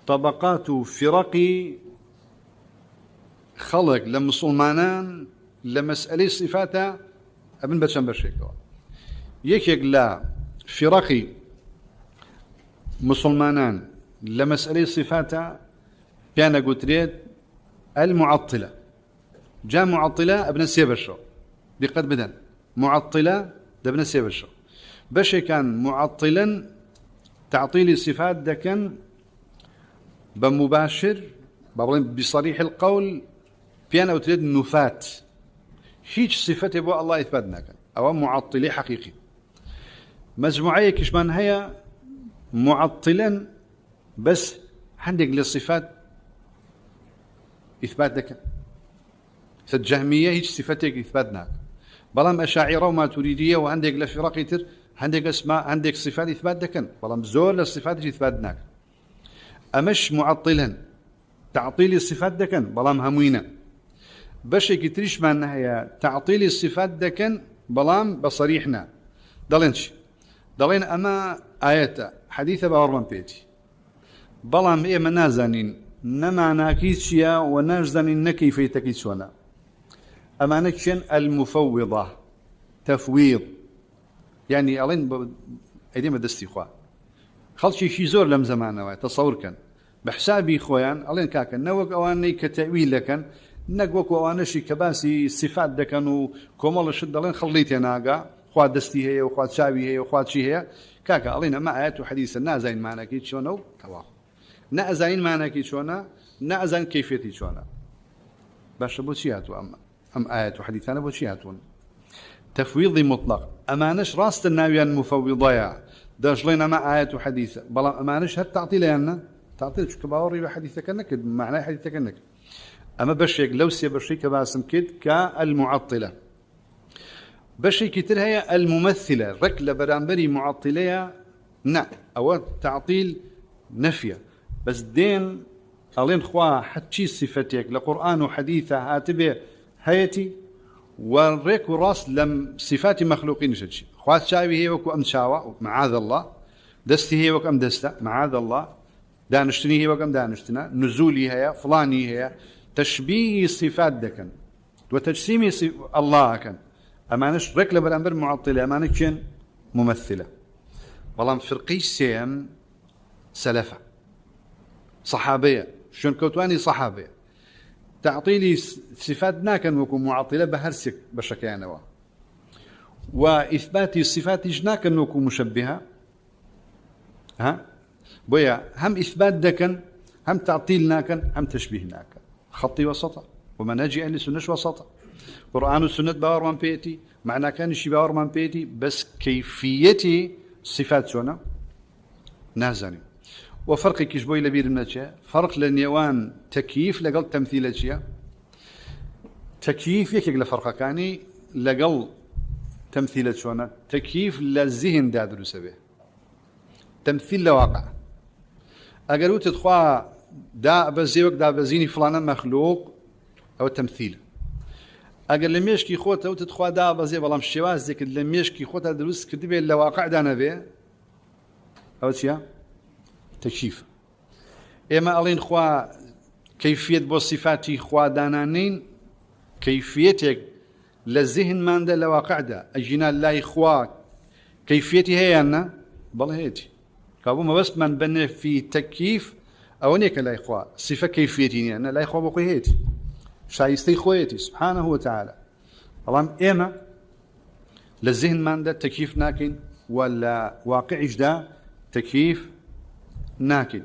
طبقات فرق خلق لمسلمانان لمسألة صفاتها ابن بچن برشيكوا يكيك لا فرق مسلمانان لمسألة صفاتها كان قتريد المعطلة جاء معطلة ابن السيبرشو بقد بدن معطلة ابن السيبرشو بشي كان معطلا تعطيل الصفات دكن بمباشر بصريح القول بيان او تريد نفات هيج صفته بو الله اثبتنا او معطلي حقيقي مجموعيه كشمان هي معطلا بس عندك للصفات اثبات دكن الجهميه هيج صفتك اثباتنا بلام اشاعره وما تريديه وعندك لفرق تر عندك اسماء عندك صفات اثبات دكن بلام زور للصفات اثباتنا امش معطلا تعطيل الصفات دكن بلام هموينه بشي كتريش معناها هي تعطيل الصفات دكن بلام بصريحنا دلين اما آيات حديثة باورمان بيتي بلام ايه منازانين نمعنا كيتشيا ونازانين نكيفي تكيتشونا اما نكشن المفوضة تفويض يعني الين ايدي ما دستي خوا خلشي شي زور لم زمانه تصور كان بحسابي خويان الين كاكن نوك اواني كتأويل لكن نقوك وانا شي كباسي الصفات دكن وكمال شد لين خليتي ناقا خوات دستي هي وخوات شاوي هي وخوات شي هي كاكا علينا ما ايات وحديث نازين معنا كي شلون تواخ نازين معنا كي شلون نازين كيفيتي شلون باش بوشيات ام ايات وحديث انا بوشياتون تفويض مطلق امانش راس الناويان مفوضايا داش لنا ما ايات وحديث بلا امانش هل تعطي لنا تعطي كباوري وحديثك انك معناه حديثك انك اما بشيك لو سي بشيك باسم كد كالمعطله بشي كتير هي الممثله ركله برامبري معطليه نعم او تعطيل نفيه بس دين الين خوا حتشي صفتك لقران وحديثه هاتبه هيتي وريك راس لم صفات مخلوقين شتشي خوات شاوي هي وكو امشاوا معاذ الله دستي هي وكم دسته معاذ الله دانشتني هي وكم دانشتنا نزولي هي فلاني هي تشبيه صفات دكن وتجسيم الله كان امانش ركله بالامر معطله امانكن ممثله والله فرقي سيم سلفه صحابيه شلون كوتواني صحابيه تعطيلي صفاتنا كان وكم معطله بهرسك بشكيانوا واثبات الصفات جنا كان وكم مشبهه ها بويا هم اثبات دكن هم تعطيلنا كان هم تشبيهنا كان خطي وسطه ومنهج اهل السنه وسطه قرآن والسنة باور من بيتي معناه كان شي باور من بيتي بس كيفيتي صفات شونا نازني وفرق كيش بوي لبير منتشا فرق لنيوان تكييف لقل تمثيل تكييف يكيق لفرقه كاني لقل تمثيل شونا تكييف للذهن دادرو سبه تمثيل لواقع اقلو تدخوا دا بزيوك دا بزيني فلانا مخلوق او تمثيل اگر لميشكي خوته وتدخوا دا بزي بلام شواز ديك لميشكي خوته دروس كتبه الواقع دانا به او شيا تكشيف اما الين خوا كيفيه بصفاتي خوا دانانين كيفيتك للذهن ماند الواقع دا اجينا لا اخوا كيفيتي هي انا بل هيتي كابو ما بس من بني في تكييف او نيك لا اخوا صفه كيفيتي انا لا اخوا بقي هيتي شايستي خويتي سبحانه وتعالى طبعا اما للذهن مانده تكييف ناكن ولا واقع جدا تكييف ناكن